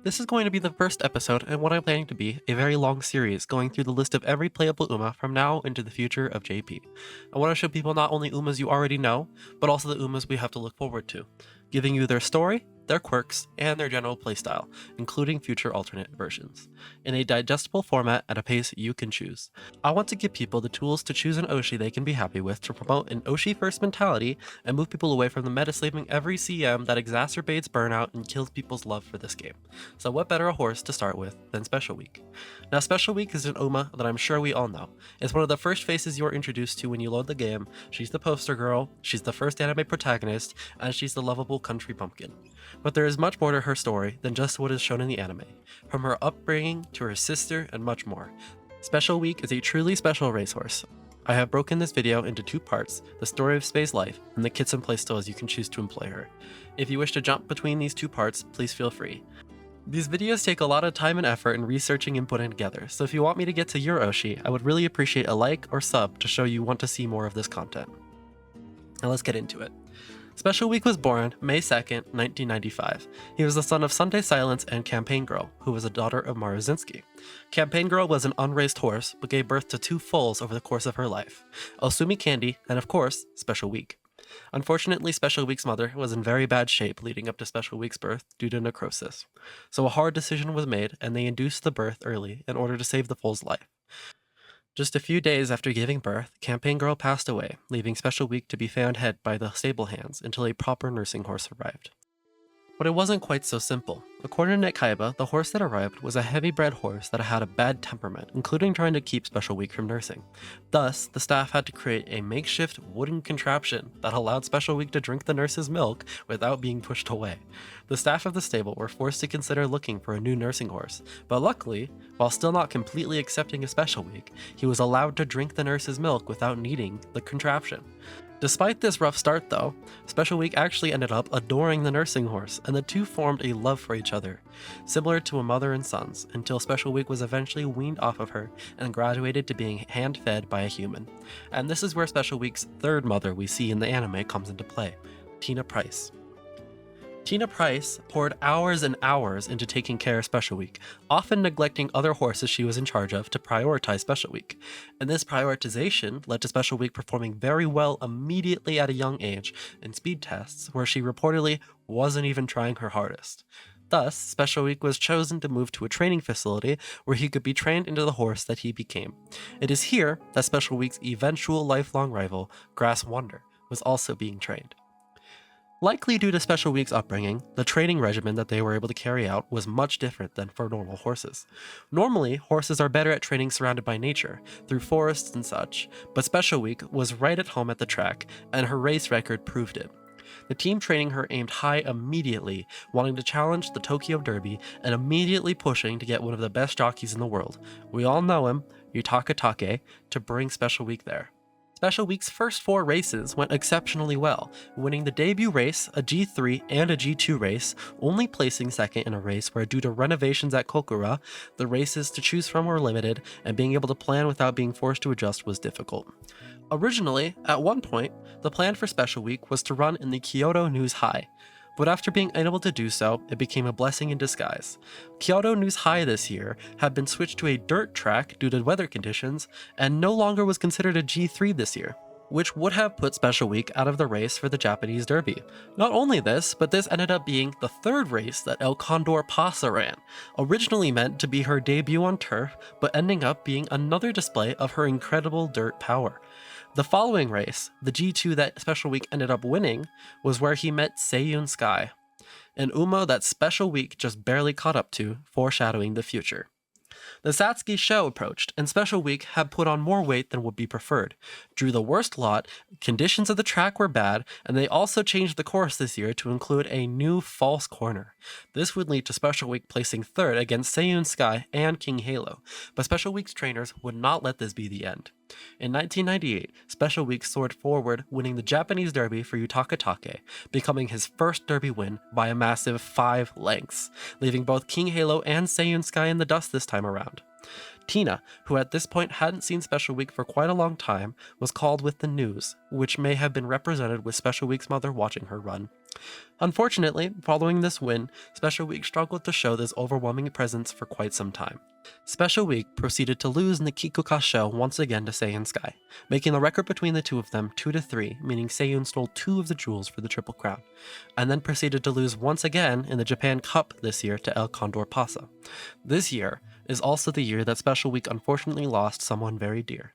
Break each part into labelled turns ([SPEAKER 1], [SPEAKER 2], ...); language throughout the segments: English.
[SPEAKER 1] This is going to be the first episode in what I'm planning to be a very long series going through the list of every playable Uma from now into the future of JP. I want to show people not only Umas you already know, but also the Umas we have to look forward to, giving you their story, their quirks, and their general playstyle, including future alternate versions, in a digestible format at a pace you can choose. I want to give people the tools to choose an Oshi they can be happy with to promote an Oshi-first mentality and move people away from the meta-slaving every CM that exacerbates burnout and kills people's love for this game. So what better a horse to start with than Special Week? Now Special Week is an Uma that I'm sure we all know. It's one of the first faces you're introduced to when you load the game. She's the poster girl, she's the first anime protagonist, and she's the lovable country bumpkin. But there is much more to her story than just what is shown in the anime, from her upbringing to her sister and much more. Special Week is a truly special racehorse. I have broken this video into two parts, the story of Spay's life and the kits and playstyles you can choose to employ her. If you wish to jump between these two parts, please feel free. These videos take a lot of time and effort in researching and putting together, so if you want me to get to your Oshi, I would really appreciate a like or sub to show you want to see more of this content. Now let's get into it. Special Week was born May 2nd, 1995. He was the son of Sunday Silence and Campaign Girl, who was a daughter of Maruzinski. Campaign Girl was an unraced horse, but gave birth to two foals over the course of her life, Osumi Candy and of course, Special Week. Unfortunately, Special Week's mother was in very bad shape leading up to Special Week's birth due to necrosis. So a hard decision was made and they induced the birth early in order to save the foal's life. Just a few days after giving birth, Campaign Girl passed away, leaving Special Week to be found dead by the stable hands until a proper nursing horse arrived. But it wasn't quite so simple. According to Kaiba, the horse that arrived was a heavy-bred horse that had a bad temperament, including trying to keep Special Week from nursing. Thus, the staff had to create a makeshift wooden contraption that allowed Special Week to drink the nurse's milk without being pushed away. The staff of the stable were forced to consider looking for a new nursing horse, but luckily, while still not completely accepting a Special Week, he was allowed to drink the nurse's milk without needing the contraption. Despite this rough start though, Special Week actually ended up adoring the nursing horse, and the two formed a love for each other, similar to a mother and sons, until Special Week was eventually weaned off of her and graduated to being hand-fed by a human. And this is where Special Week's third mother we see in the anime comes into play, Tina Price. Tina Price poured hours and hours into taking care of Special Week, often neglecting other horses she was in charge of to prioritize Special Week. And this prioritization led to Special Week performing very well immediately at a young age in speed tests, where she reportedly wasn't even trying her hardest. Thus, Special Week was chosen to move to a training facility where he could be trained into the horse that he became. It is here that Special Week's eventual lifelong rival, Grass Wonder, was also being trained. Likely due to Special Week's upbringing, the training regimen that they were able to carry out was much different than for normal horses. Normally, horses are better at training surrounded by nature, through forests and such, but Special Week was right at home at the track, and her race record proved it. The team training her aimed high immediately, wanting to challenge the Tokyo Derby and immediately pushing to get one of the best jockeys in the world, we all know him, Yutaka Take, to bring Special Week there. Special Week's first 4 races went exceptionally well, winning the debut race, a G3 and a G2 race, only placing second in a race where due to renovations at Kokura, the races to choose from were limited and being able to plan without being forced to adjust was difficult. Originally, at one point, the plan for Special Week was to run in the Kyoto News High, but after being unable to do so, it became a blessing in disguise. Kyoto News High this year had been switched to a dirt track due to weather conditions, and no longer was considered a G3 this year, which would have put Special Week out of the race for the Japanese Derby. Not only this, but this ended up being the third race that El Condor Pasa ran, originally meant to be her debut on turf, but ending up being another display of her incredible dirt power. The following race, the G2 that Special Week ended up winning, was where he met Seiyun Sky, an Uma that Special Week just barely caught up to, foreshadowing the future. The Satsuki show approached, and Special Week had put on more weight than would be preferred, drew the worst lot, conditions of the track were bad, and they also changed the course this year to include a new false corner. This would lead to Special Week placing third against Seiyun Sky and King Halo, but Special Week's trainers would not let this be the end. In 1998, Special Week soared forward, winning the Japanese Derby for Yutaka Take, becoming his first Derby win by a massive 5 lengths, leaving both King Halo and Seiyun Sky in the dust this time around. Tina, who at this point hadn't seen Special Week for quite a long time, was called with the news, which may have been represented with Special Week's mother watching her run. Unfortunately, following this win, Special Week struggled to show this overwhelming presence for quite some time. Special Week proceeded to lose in the Kikuka show once again to Seiun Sky, making the record between the two of them 2-3, meaning Seiun stole 2 of the jewels for the Triple Crown, and then proceeded to lose once again in the Japan Cup this year to El Condor Pasa. This year is also the year that Special Week unfortunately lost someone very dear.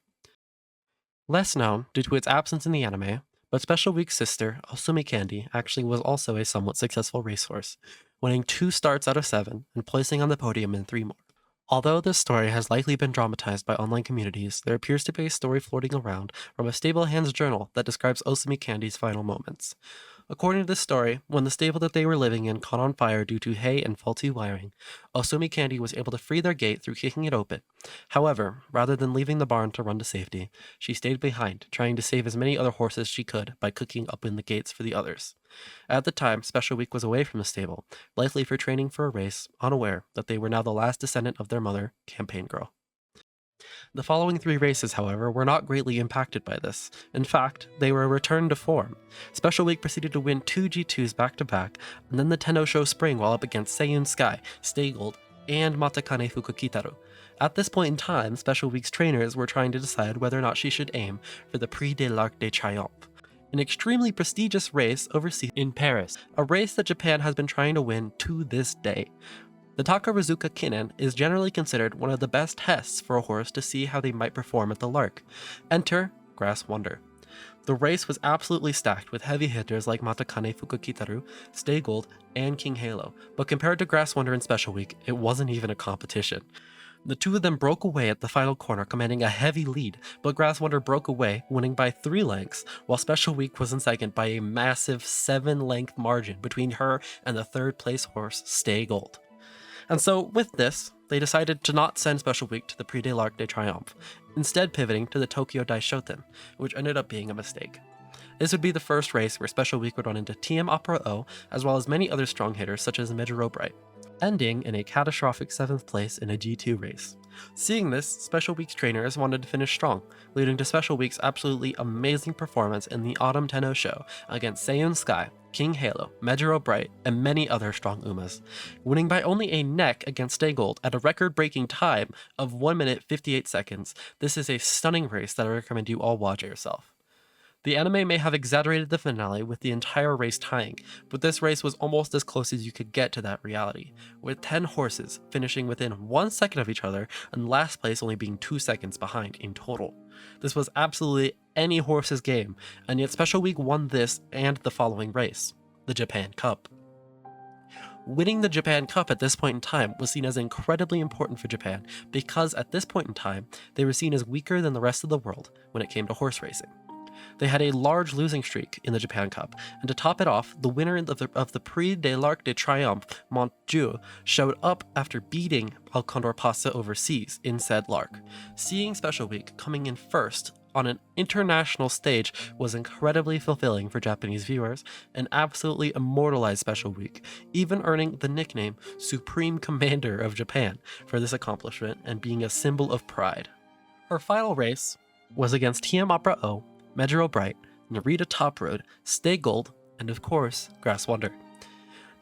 [SPEAKER 1] Less known due to its absence in the anime, but Special Week's sister, Osumi Candy, actually was also a somewhat successful racehorse, winning 2 starts out of 7 and placing on the podium in 3 more. Although this story has likely been dramatized by online communities, there appears to be a story floating around from a Stable Hands journal that describes Osumi Candy's final moments. According to this story, when the stable that they were living in caught on fire due to hay and faulty wiring, Osumi Candy was able to free their gate through kicking it open. However, rather than leaving the barn to run to safety, she stayed behind, trying to save as many other horses she could by cooking open the gates for the others. At the time, Special Week was away from the stable, likely for training for a race, unaware that they were now the last descendant of their mother, Campaign Girl. The following 3 races, however, were not greatly impacted by this. In fact, they were a return to form. Special Week proceeded to win 2 G2s back-to-back, and then the Tenno Show Spring while up against Seiun Sky, Stay Gold, and Matakane Fukukitaru. At this point in time, Special Week's trainers were trying to decide whether or not she should aim for the Prix de l'Arc de Triomphe, an extremely prestigious race overseas in Paris, a race that Japan has been trying to win to this day. The Takarazuka Kinen is generally considered one of the best tests for a horse to see how they might perform at the Lark. Enter Grass Wonder. The race was absolutely stacked with heavy hitters like Matakane Fukukitaru, Stay Gold, and King Halo, but compared to Grass Wonder and Special Week, it wasn't even a competition. The two of them broke away at the final corner, commanding a heavy lead, but Grass Wonder broke away, winning by 3 lengths, while Special Week was in second by a massive 7-length margin between her and the 3rd place horse, Stay Gold. And so, with this, they decided to not send Special Week to the Prix de l'Arc de Triomphe, instead pivoting to the Tokyo Daishoten, which ended up being a mistake. This would be the first race where Special Week would run into TM Opera O, as well as many other strong hitters such as Medjuro Bright, ending in a catastrophic 7th place in a G2 race. Seeing this, Special Week's trainers wanted to finish strong, leading to Special Week's absolutely amazing performance in the Autumn Tenno Show against Seiun Sky, King Halo, Medjuro Bright, and many other strong Umas, winning by only a neck against Stay Gold at a record-breaking time of 1 minute 58 seconds. This is a stunning race that I recommend you all watch yourself. The anime may have exaggerated the finale with the entire race tying, but this race was almost as close as you could get to that reality, with 10 horses finishing within 1 second of each other and last place only being 2 seconds behind in total. This was absolutely any horse's game, and yet Special Week won this and the following race, the Japan Cup. Winning the Japan Cup at this point in time was seen as incredibly important for Japan because at this point in time, they were seen as weaker than the rest of the world when it came to horse racing. They had a large losing streak in the Japan Cup, and to top it off, the winner of the Prix de l'Arc de Triomphe, Montjeu, showed up after beating El Condor Pasa overseas in said Lark. Seeing Special Week coming in first on an international stage was incredibly fulfilling for Japanese viewers and absolutely immortalized Special Week, even earning the nickname Supreme Commander of Japan for this accomplishment and being a symbol of pride. Her final race was against TM Opera O, Medjuro Bright, Narita Top Road, Stay Gold, and of course, Grass Wonder.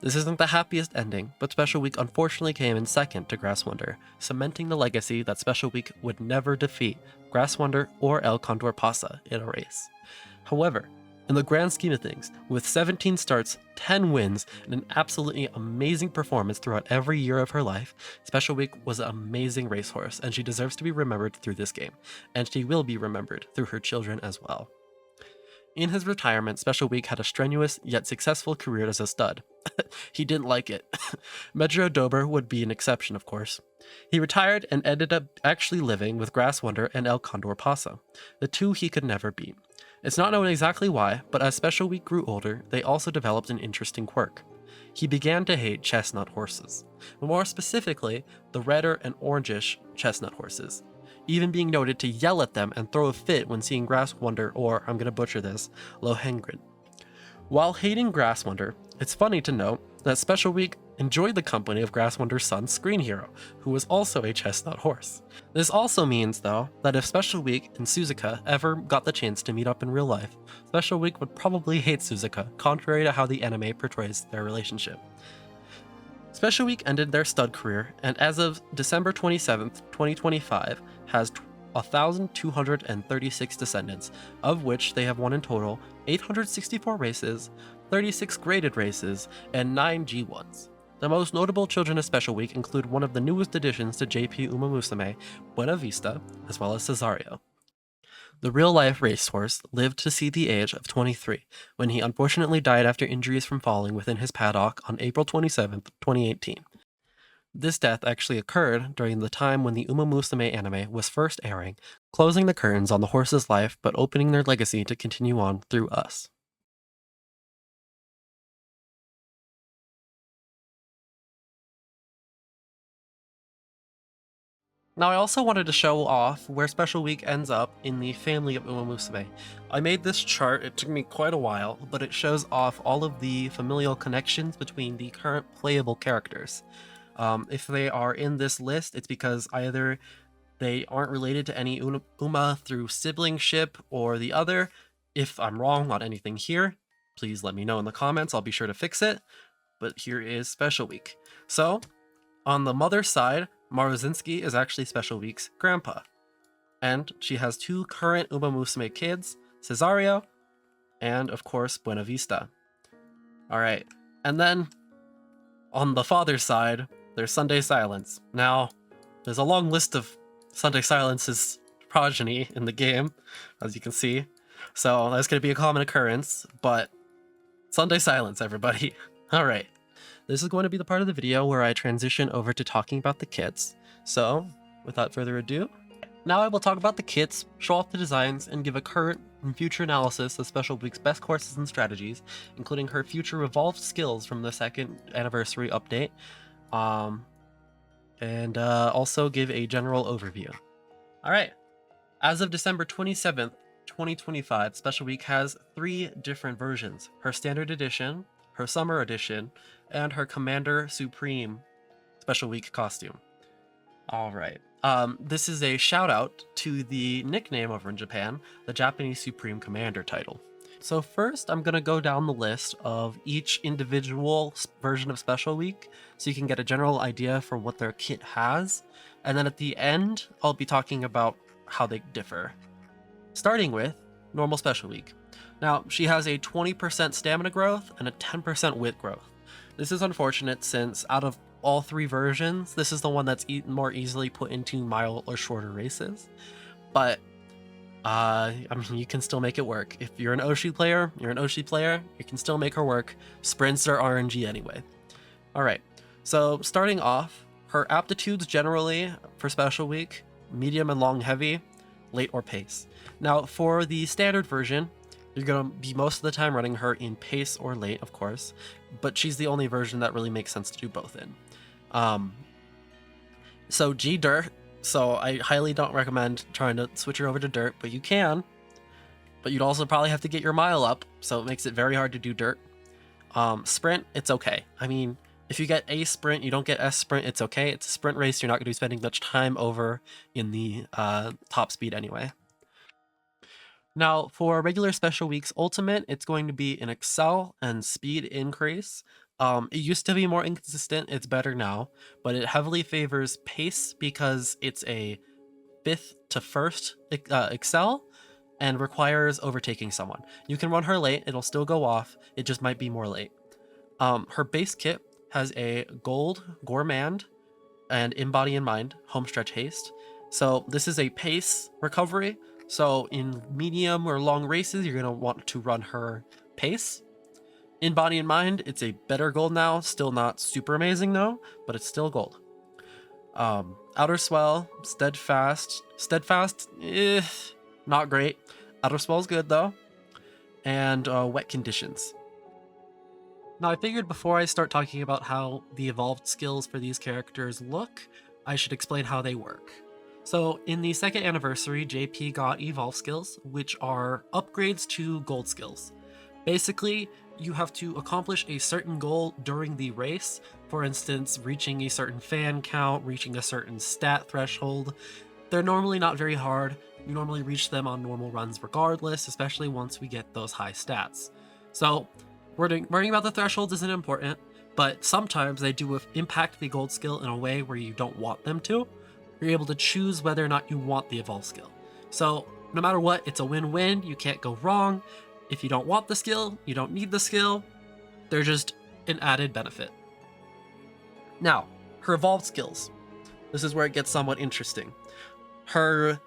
[SPEAKER 1] This isn't the happiest ending, but Special Week unfortunately came in second to Grass Wonder, cementing the legacy that Special Week would never defeat Grass Wonder or El Condor Pasa in a race. However, in the grand scheme of things, with 17 starts, 10 wins, and an absolutely amazing performance throughout every year of her life, Special Week was an amazing racehorse, and she deserves to be remembered through this game, and she will be remembered through her children as well. In his retirement, Special Week had a strenuous yet successful career as a stud. He didn't like it. Medjuro Dober would be an exception, of course. He retired and ended up actually living with Grass Wonder and El Condor Pasa, the two he could never beat. It's not known exactly why, but as Special Week grew older, they also developed an interesting quirk. He began to hate chestnut horses, more specifically, the redder and orangish chestnut horses, even being noted to yell at them and throw a fit when seeing Grass Wonder, or, I'm gonna butcher this, Lohengrin. While hating Grass Wonder, it's funny to note that Special Week enjoyed the company of Grasswinder's son, Screen Hero, who was also a chestnut horse. This also means, though, that if Special Week and Suzuka ever got the chance to meet up in real life, Special Week would probably hate Suzuka, contrary to how the anime portrays their relationship. Special Week ended their stud career, and as of December 27th, 2025, has 1,236 descendants, of which they have won in total 864 races, 36 graded races, and 9 G1s. The most notable children of Special Week include one of the newest additions to JP Uma Musume, Buena Vista, as well as Cesario. The real-life racehorse lived to see the age of 23, when he unfortunately died after injuries from falling within his paddock on April 27, 2018. This death actually occurred during the time when the Uma Musume anime was first airing, closing the curtains on the horse's life but opening their legacy to continue on through us. Now I also wanted to show off where Special Week ends up in the family of Uma Musume. I made this chart, it took me quite a while, but it shows off all of the familial connections between the current playable characters. If they are in this list, it's because either they aren't related to any Uma through siblingship or the other. If I'm wrong on anything here, please let me know in the comments, I'll be sure to fix it. But here is Special Week. So, on the mother's side, Maruzinski is actually Special Week's grandpa. And she has 2 current Uma Musume kids, Cesario, and of course Buena Vista. Alright, and then on the father's side, there's Sunday Silence. Now, there's a long list of Sunday Silence's progeny in the game, as you can see. So that's going to be a common occurrence, but Sunday Silence, everybody. Alright. This is going to be the part of the video where I transition over to talking about the kits. So, without further ado, now I will talk about the kits, show off the designs, and give a current and future analysis of Special Week's best courses and strategies, including her future evolved skills from the 2nd anniversary update, and also give a general overview. Alright, as of December 27th, 2025, Special Week has 3 different versions: her Standard Edition, her Summer Edition, and her Commander Supreme Special Week costume. Alright, this is a shout out to the nickname over in Japan, the Japanese Supreme Commander title. So first, I'm going to go down the list of each individual version of Special Week, so you can get a general idea for what their kit has, and then at the end, I'll be talking about how they differ. Starting with normal Special Week. Now, she has a 20% stamina growth and a 10% wit growth. This is unfortunate since out of all 3 versions, this is the one that's more easily put into mile or shorter races. But, I mean, you can still make it work. If you're an Oshi player, you're an Oshi player, you can still make her work. Sprints are RNG anyway. Alright, so starting off, her aptitudes generally for Special Week, medium and long heavy, late or pace. Now, for the standard version, you're going to be most of the time running her in pace or late, of course, but she's the only version that really makes sense to do both in. So G Dirt, so I highly don't recommend trying to switch her over to Dirt, but you can. But you'd also probably have to get your mile up, so it makes it very hard to do Dirt. Sprint, it's okay. I mean, if you get A Sprint, you don't get S Sprint, it's okay. It's a sprint race, you're not going to be spending much time over in the top speed anyway. Now, for regular Special Week's Ultimate, it's going to be an Excel and speed increase. It used to be more inconsistent, it's better now, but it heavily favors pace because it's a 5th to 1st Excel and requires overtaking someone. You can run her late, it'll still go off, it just might be more late. Her base kit has a gold Gourmand and In Body and Mind Homestretch Haste. So this is a pace recovery. So in medium or long races, you're going to want to run her pace. In Body and Mind, it's a better gold now. Still not super amazing though, but it's still gold. Outer Swell, Steadfast. Steadfast, not great. Outer Swell's good though. And Wet Conditions. Now I figured before I start talking about how the evolved skills for these characters look, I should explain how they work. So in the 2nd anniversary, JP got evolve skills, which are upgrades to gold skills. Basically, you have to accomplish a certain goal during the race For instance, reaching a certain fan count, reaching a certain stat threshold. They're normally not very hard. You normally reach them on normal runs regardless, especially once we get those high stats. So worrying about the thresholds isn't important, but sometimes they do impact the gold skill in a way where you don't want them to. You're able to choose whether or not you want the evolve skill. So no matter what, it's a win-win. You can't go wrong. If you don't want the skill, you don't need the skill. They're just an added benefit. Now, her evolved skills. This is where it gets somewhat interesting. Her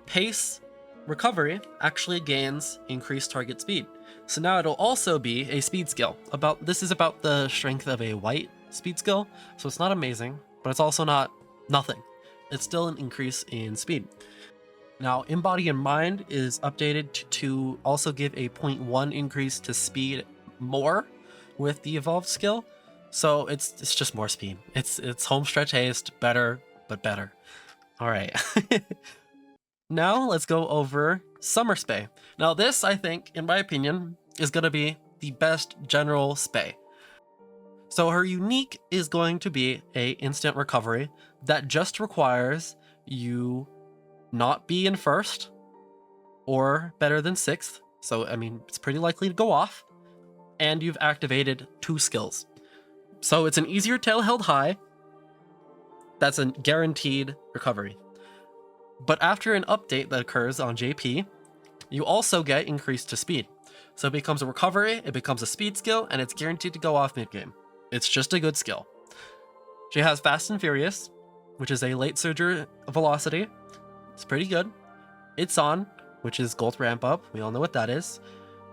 [SPEAKER 1] pace recovery actually gains increased target speed. So now it'll also be a speed skill. This is about the strength of a white speed skill. So it's not amazing, but it's also not nothing. It's still an increase in speed. Now, in body and mind is updated to also give a 0.1 increase to speed more with the evolved skill. So it's just more speed. It's home stretch haste, better, but better. All right. Now let's go over Summer Spay. Now this, I think, in my opinion, is going to be the best general spay. So her unique is going to be a instant recovery that just requires you not be in first or better than sixth. So, I mean, it's pretty likely to go off. And you've activated 2 skills. So it's an easier tail held high. That's a guaranteed recovery. But after an update that occurs on JP, you also get increased to speed. So it becomes a recovery, it becomes a speed skill, and it's guaranteed to go off mid-game. It's just a good skill. She has Fast and Furious, which is a late surger velocity. It's pretty good. It's on, which is gold ramp up. We all know what that is.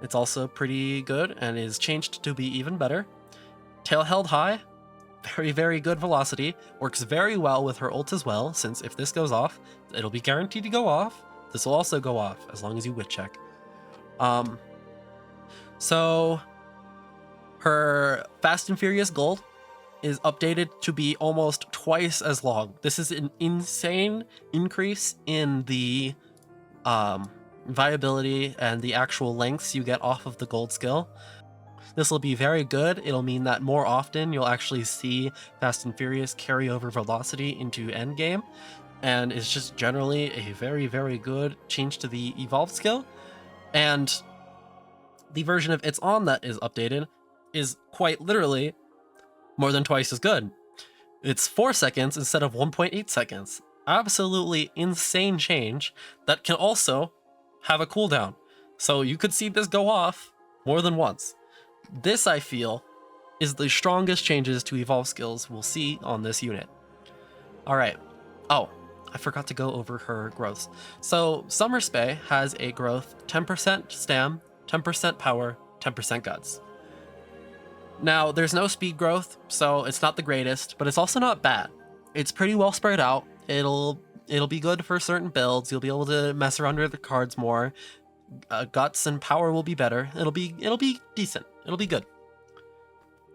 [SPEAKER 1] It's also pretty good and is changed to be even better. Tail held high, very, very good velocity. Works very well with her ult as well, since if this goes off, it'll be guaranteed to go off. This will also go off as long as you wit check. So her Fast and Furious Gold is updated to be almost twice as long. This is an insane increase in the viability and the actual lengths you get off of the gold skill. This will be very good. It'll mean that more often you'll actually see Fast and Furious carry over velocity into endgame, and it's just generally a very, very good change to the evolved skill. And the version of It's On that is updated is quite literally more than twice as good. It's 4 seconds instead of 1.8 seconds. Absolutely insane change that can also have a cooldown. So you could see this go off more than once. This, I feel, is the strongest changes to evolve skills we'll see on this unit. Alright. Oh, I forgot to go over her growths. So Summer Spay has a growth 10% stam, 10% power, 10% guts. Now, there's no speed growth, so it's not the greatest, but it's also not bad. It's pretty well spread out. It'll be good for certain builds. You'll be able to mess around with the cards more. Guts and power will be better. It'll be decent. It'll be good.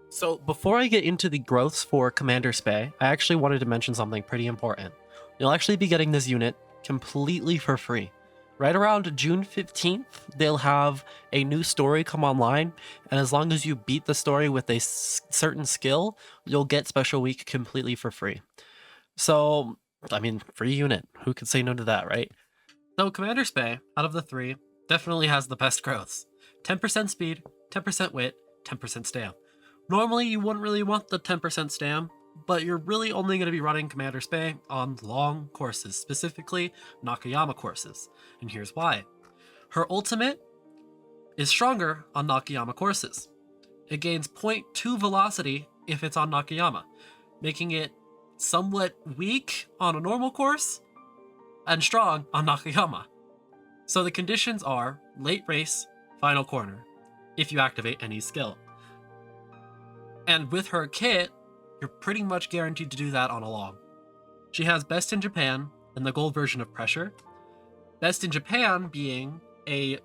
[SPEAKER 1] So before I get into the growths for Commander Spay, I actually wanted to mention something pretty important. You'll actually be getting this unit completely for free. Right around June 15th, they'll have a new story come online, and as long as you beat the story with a certain skill, you'll get Special Week completely for free. So, I mean, free unit. Who could say no to that, right? So Commander Spay, out of the 3, definitely has the best growths. 10% speed, 10% wit, 10% stam. Normally, you wouldn't really want the 10% stam, but you're really only going to be running Commander Spay on long courses, specifically Nakayama courses. And here's why. Her ultimate is stronger on Nakayama courses. It gains 0.2 velocity if it's on Nakayama, making it somewhat weak on a normal course and strong on Nakayama. So the conditions are late race, final corner, if you activate any skill. And with her kit, you're pretty much guaranteed to do that on a long. She has Best in Japan and the gold version of Pressure. Best in Japan being a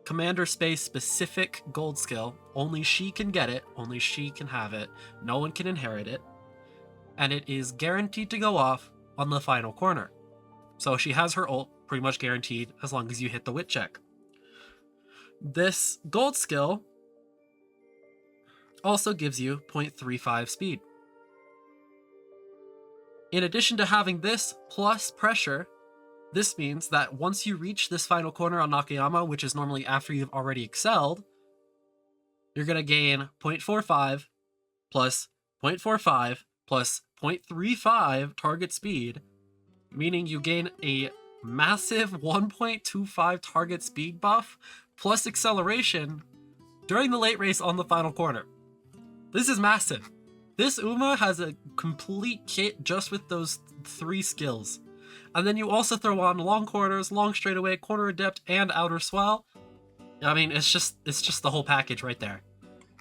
[SPEAKER 1] Commander Space specific gold skill. Only she can get it, only she can have it, no one can inherit it. And it is guaranteed to go off on the final corner. So she has her ult pretty much guaranteed as long as you hit the wit check. This gold skill also gives you 0.35 speed. In addition to having this plus pressure, this means that once you reach this final corner on Nakayama, which is normally after you've already excelled, you're going to gain 0.45 plus 0.45 plus 0.35 target speed, meaning you gain a massive 1.25 target speed buff plus acceleration during the late race on the final corner. This is massive. This Uma has a complete kit just with those 3 skills. And then you also throw on long corners, long straightaway, corner adept, and outer swell. I mean, it's just the whole package right there.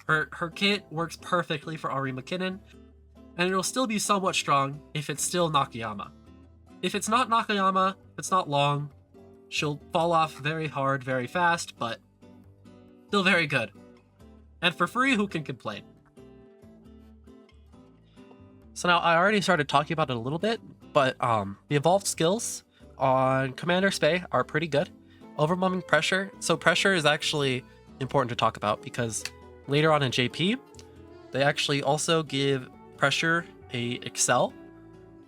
[SPEAKER 1] Her kit works perfectly for Ari McKinnon, and it'll still be somewhat strong if it's still Nakayama. If it's not Nakayama, if it's not long, she'll fall off very hard, very fast, but still very good. And for free, who can complain? So now I already started talking about it a little bit, but the evolved skills on Commander Spay are pretty good. Overwhelming pressure. So pressure is actually important to talk about because later on in JP, they actually also give pressure a excel.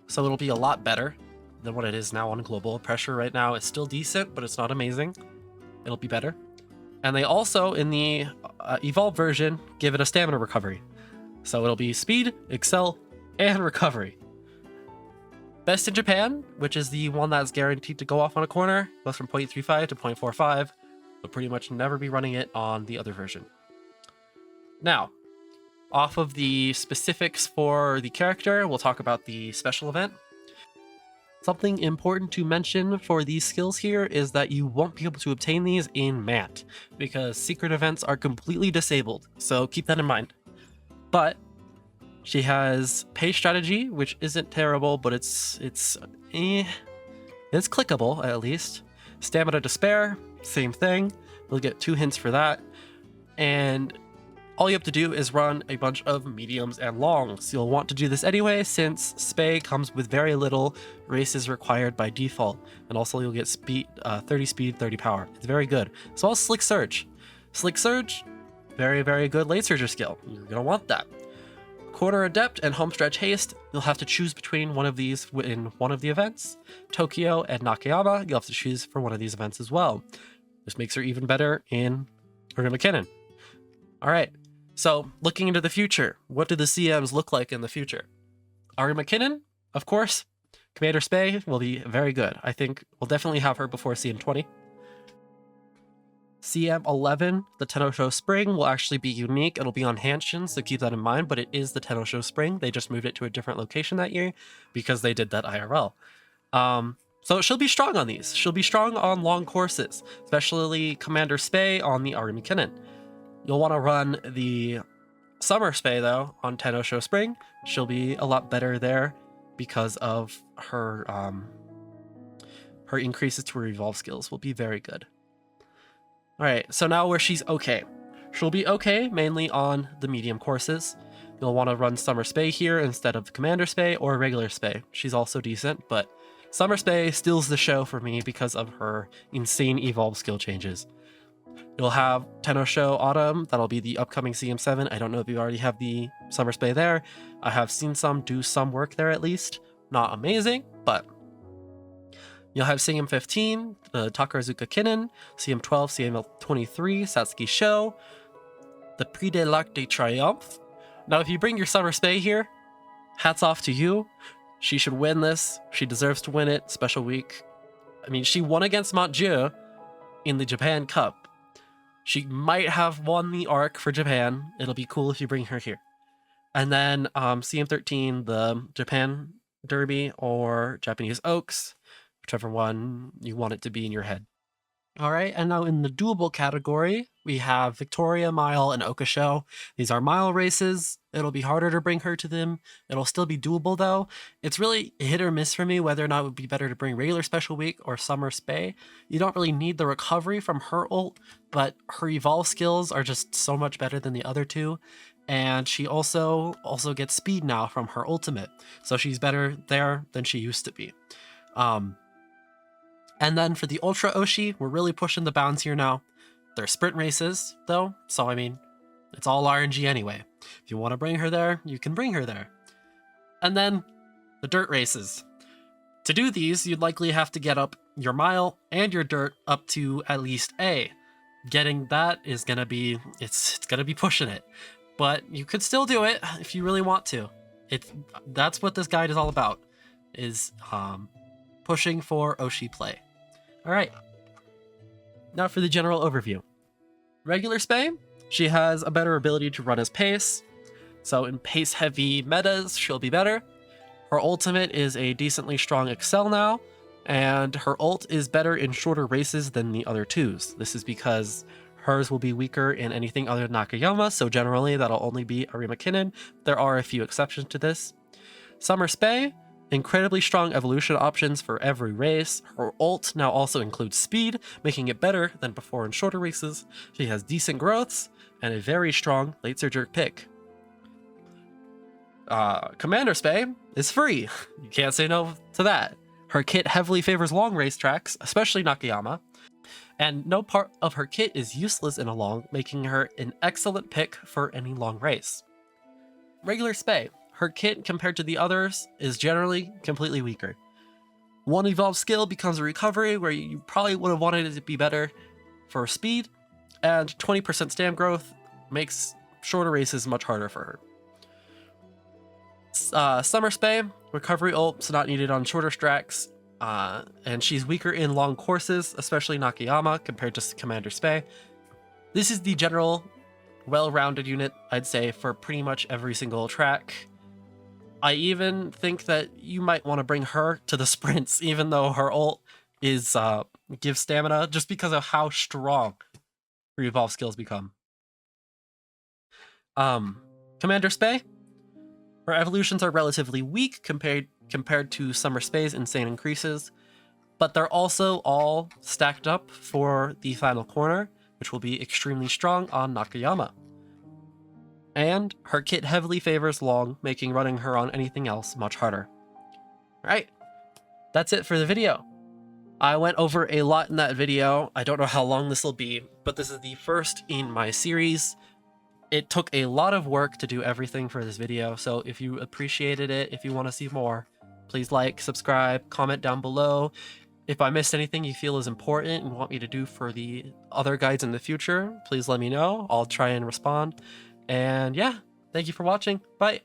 [SPEAKER 1] So it'll be a lot better than what it is now on global. Pressure right now is still decent, but it's not amazing. It'll be better. And they also, in the evolved version, give it a stamina recovery. So it'll be speed, excel, and recovery. Best in Japan, which is the one that's guaranteed to go off on a corner, goes from 0.35 to 0.45, but pretty much never be running it on the other version. Now, off of the specifics for the character, we'll talk about the special event. Something important to mention for these skills here is that you won't be able to obtain these in MAT, because secret events are completely disabled, so keep that in mind. But she has pay strategy, which isn't terrible, but it's clickable at least. Stamina to spare, same thing. We'll get 2 hints for that. And all you have to do is run a bunch of mediums and longs. You'll want to do this anyway, since Spay comes with very little races required by default. And also you'll get speed, 30 speed, 30 power. It's very good. As well as Slick Surge. Slick Surge, very, very good late surger skill. You're gonna want that. Quarter Adept and Homestretch Haste, you'll have to choose between one of these in one of the events. Tokyo and Nakayama, you'll have to choose for one of these events as well. This makes her even better in Ari McKinnon. Alright, so looking into the future, what do the CMs look like in the future? Ari McKinnon, of course. Commander Spay will be very good. I think we'll definitely have her before CM20. CM11, the Tenno Spring, will actually be unique. It'll be on Hanshin, so keep that in mind, but it is the Tenno Spring. They just moved it to a different location that year because they did that IRL. So she'll be strong on these. She'll be strong on long courses, especially Commander Spay on the Ari McKinnon. You'll want to run the Summer Spay, though, on Tenno Spring. She'll be a lot better there because of her, her increases to her evolve skills will be very good. Alright, so now where she's okay. She'll be okay mainly on the medium courses. You'll want to run Summer Spay here instead of Commander Spay or regular Spay. She's also decent, but Summer Spay steals the show for me because of her insane evolve skill changes. You'll have Tenno Autumn, that'll be the upcoming CM7. I don't know if you already have the Summer Spay there. I have seen some do some work there at least. Not amazing, but you'll have CM15, Takarazuka Kinnan, CM12, CM23, Satsuki Sho, the Prix de l'Arc de Triomphe. Now, if you bring your Summer Spay here, hats off to you. She should win this. She deserves to win it. Special week. I mean, she won against Montjeu in the Japan Cup. She might have won the arc for Japan. It'll be cool if you bring her here. And then CM13, the Japan Derby or Japanese Oaks, whichever one you want it to be in your head. All right, and now in the doable category, we have Victoria Mile and Okasho. These are mile races. It'll be harder to bring her to them. It'll still be doable though. It's really hit or miss for me whether or not it would be better to bring regular Special Week or Summer Spay. You don't really need the recovery from her ult, but her evolve skills are just so much better than the other two. And she also gets speed now from her ultimate. So she's better there than she used to be. And then for the Ultra Oshi, we're really pushing the bounds here now. They're sprint races, though, so I mean, it's all RNG anyway. If you want to bring her there, you can bring her there. And then the dirt races. To do these, you'd likely have to get up your mile and your dirt up to at least A. Getting that is gonna be, it's gonna be pushing it. But you could still do it if you really want to. That's what this guide is all about, is pushing for Oshi play. Alright, now for the general overview. Regular Spay, she has a better ability to run as pace, so in pace heavy metas she'll be better. Her ultimate is a decently strong Excel now, and her ult is better in shorter races than the other twos. This is because hers will be weaker in anything other than Nakayama, so generally that'll only be Arima Kinnin. There are a few exceptions to this. Summer Spay, incredibly strong evolution options for every race. Her ult now also includes speed, making it better than before in shorter races. She has decent growths, and a very strong late surge pick. Commander Spay is free. You can't say no to that. Her kit heavily favors long racetracks, especially Nakayama, and no part of her kit is useless in a long, making her an excellent pick for any long race. Regular Spay, her kit compared to the others is generally completely weaker. One evolved skill becomes a recovery where you probably would have wanted it to be better for speed, and 20% stam growth makes shorter races much harder for her. Summer Spay, recovery ult's not needed on shorter stracks, and she's weaker in long courses, especially Nakayama compared to Commander Spay. This is the general well-rounded unit, I'd say, for pretty much every single track. I even think that you might want to bring her to the sprints, even though her ult is gives stamina, just because of how strong her evolved skills become. Commander Spay, her evolutions are relatively weak compared to Summer Spay's insane increases, but they're also all stacked up for the final corner, which will be extremely strong on Nakayama. And her kit heavily favors long, making running her on anything else much harder. Alright, that's it for the video. I went over a lot in that video. I don't know how long this will be, but this is the first in my series. It took a lot of work to do everything for this video, so if you appreciated it, if you want to see more, please like, subscribe, comment down below. If I missed anything you feel is important and want me to do for the other guides in the future, please let me know. I'll try and respond. And yeah, thank you for watching. Bye.